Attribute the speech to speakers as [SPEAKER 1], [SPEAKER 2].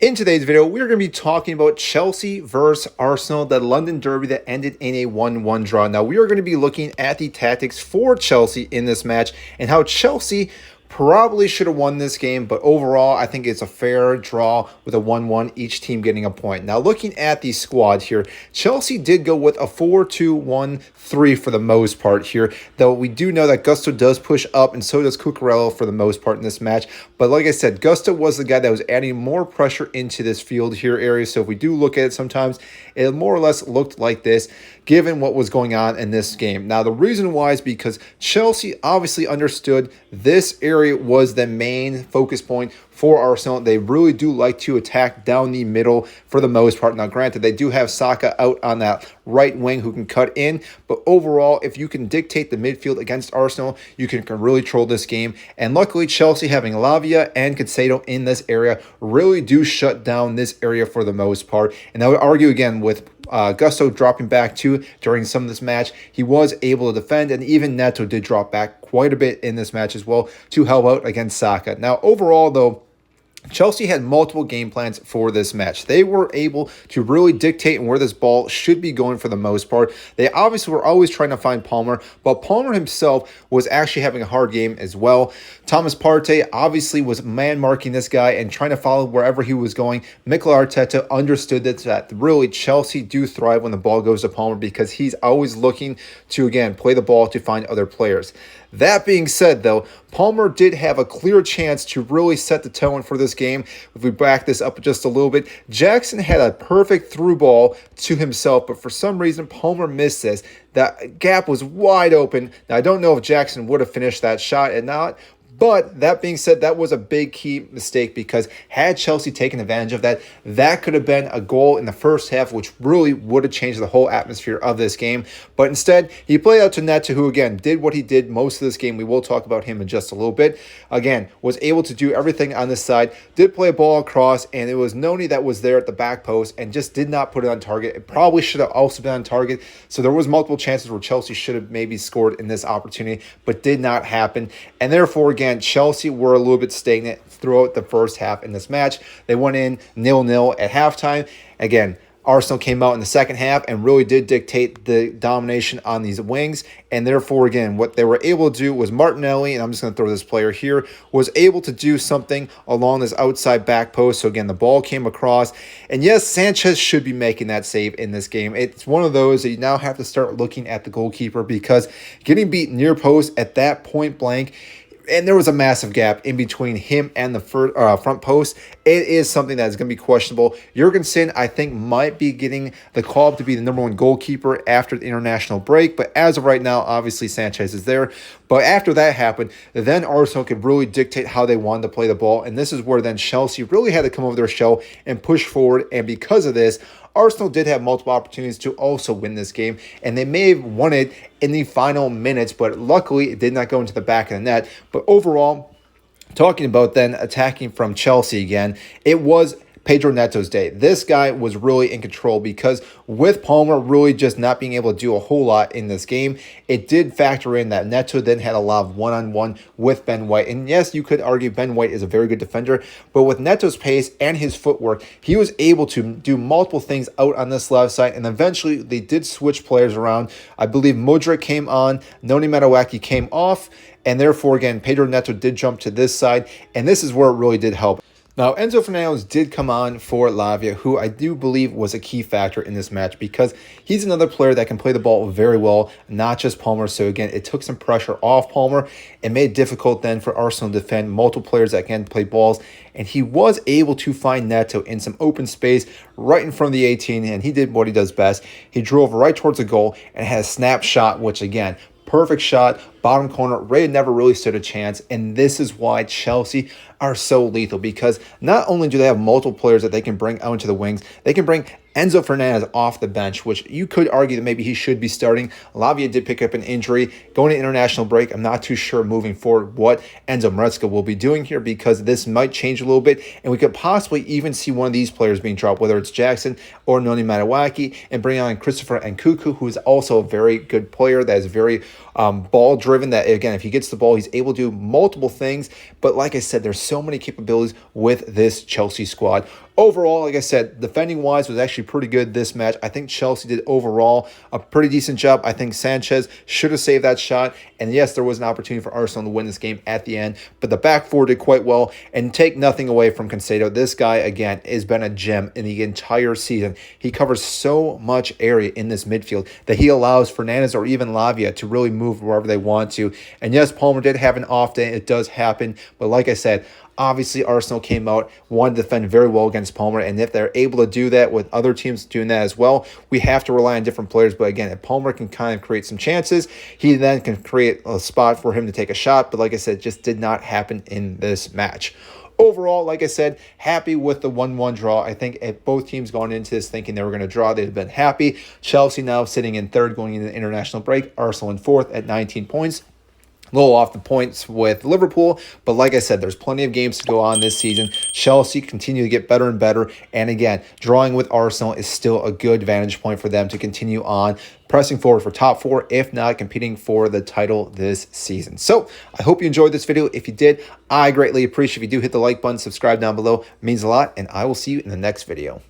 [SPEAKER 1] In today's video, we're going to be talking about Chelsea versus Arsenal, the London derby that ended in a 1-1 draw. Now, we are going to be looking at the tactics for Chelsea in this match and how Chelsea probably should have won this game, but overall, I think it's a fair draw with a 1-1, each team getting a point. Now, looking at the squad here, Chelsea did go with a 4-2-1-3 for the most part here, though we do know that Gusto does push up, and so does Cucurella for the most part in this match. But like I said, Gusto was the guy that was adding more pressure into this field here area, so if we do look at it sometimes, it more or less looked like this, given what was going on in this game. Now, the reason why is because Chelsea obviously understood this area was the main focus point for Arsenal. They really do like to attack down the middle for the most part. Now, granted, they do have Saka out on that right wing who can cut in, but overall, if you can dictate the midfield against Arsenal, you can really control this game. And luckily, Chelsea having Lavia and Caicedo in this area really do shut down this area for the most part. And I would argue again with Gusto dropping back too during some of this match, he was able to defend, and even Neto did drop back quite a bit in this match as well to help out against Saka. Now, overall, though, Chelsea had multiple game plans for this match. They were able to really dictate where this ball should be going for the most part. They obviously were always trying to find Palmer, but Palmer himself was actually having a hard game as well. Thomas Partey obviously was man-marking this guy and trying to follow wherever he was going. Mikel Arteta understood that really Chelsea do thrive when the ball goes to Palmer because he's always looking to, again, play the ball to find other players. That being said, though, Palmer did have a clear chance to really set the tone for this game. If we back this up just a little bit, Jackson had a perfect through ball to himself, but for some reason, Palmer missed this. That gap was wide open. Now, I don't know if Jackson would have finished that shot or not, but that being said, that was a big key mistake because had Chelsea taken advantage of that, that could have been a goal in the first half, which really would have changed the whole atmosphere of this game. But instead, he played out to Neto, who again did what he did most of this game. We will talk about him in just a little bit. Again, was able to do everything on this side, did play a ball across, and it was Noni that was there at the back post and just did not put it on target. It probably should have also been on target. So there was multiple chances where Chelsea should have maybe scored in this opportunity, but did not happen. And therefore, again, Chelsea were a little bit stagnant throughout the first half in this match. They went in 0-0 at halftime. Again, Arsenal came out in the second half and really did dictate the domination on these wings. And therefore, again, what they were able to do was Martinelli, and I'm just going to throw this player here, was able to do something along this outside back post. So again, the ball came across. And yes, Sanchez should be making that save in this game. It's one of those that you now have to start looking at the goalkeeper because getting beat near post at that point blank, and there was a massive gap in between him and the front post. It is something that is going to be questionable. Jurgensen, I think, might be getting the call up to be the #1 goalkeeper after the international break. But as of right now, obviously Sanchez is there. But after that happened, then Arsenal could really dictate how they wanted to play the ball. And this is where then Chelsea really had to come over their shell and push forward. And because of this, Arsenal did have multiple opportunities to also win this game, and they may have won it in the final minutes, but luckily it did not go into the back of the net. But overall, talking about then attacking from Chelsea again, it was Pedro Neto's day. This guy was really in control because with Palmer really just not being able to do a whole lot in this game, it did factor in that Neto then had a lot of one-on-one with Ben White. And yes, you could argue Ben White is a very good defender, but with Neto's pace and his footwork, he was able to do multiple things out on this left side, and eventually they did switch players around. I believe Modric came on, Noni Madueke came off, and therefore, again, Pedro Neto did jump to this side, and this is where it really did help. Now, Enzo Fernandez did come on for Lavia, who I do believe was a key factor in this match because he's another player that can play the ball very well, not just Palmer. So again, it took some pressure off Palmer and made it difficult then for Arsenal to defend multiple players that can play balls. And he was able to find Neto in some open space right in front of the 18, and he did what he does best. He drove right towards the goal and had a snap shot, which again, perfect shot, bottom corner. Ray never really stood a chance, and this is why Chelsea are so lethal because not only do they have multiple players that they can bring out into the wings, they can bring Enzo Fernandez off the bench, which you could argue that maybe he should be starting. Lavia did pick up an injury. Going to international break, I'm not too sure moving forward what Enzo Maresca will be doing here because this might change a little bit, and we could possibly even see one of these players being dropped, whether it's Jackson or Noni Madueke, and bring on Christopher Nkunku, who is also a very good player that is very ball-driven, that, again, if he gets the ball, he's able to do multiple things. But like I said, there's so many capabilities with this Chelsea squad. Overall, like I said, defending wise was actually pretty good this match. I think Chelsea did overall a pretty decent job. I think Sanchez should have saved that shot. And yes, there was an opportunity for Arsenal to win this game at the end, but the back four did quite well. And take nothing away from Caicedo. This guy, again, has been a gem in the entire season. He covers so much area in this midfield that he allows Fernandes or even Lavia to really move wherever they want to. And yes, Palmer did have an off day. It does happen. But like I said, obviously, Arsenal came out, wanted to defend very well against Palmer, and if they're able to do that with other teams doing that as well, we have to rely on different players. But again, if Palmer can kind of create some chances, he then can create a spot for him to take a shot. But like I said, it just did not happen in this match. Overall, like I said, happy with the 1-1 draw. I think if both teams going into this thinking they were going to draw, they'd have been happy. Chelsea now sitting in third going into the international break. Arsenal in fourth at 19 points. A little off the points with Liverpool, but like I said, there's plenty of games to go on this season. Chelsea continue to get better and better, and again, drawing with Arsenal is still a good vantage point for them to continue on pressing forward for top four, if not competing for the title this season. So I hope you enjoyed this video. If you did, I greatly appreciate if you do hit the like button, subscribe down below. It means a lot, and I will see you in the next video.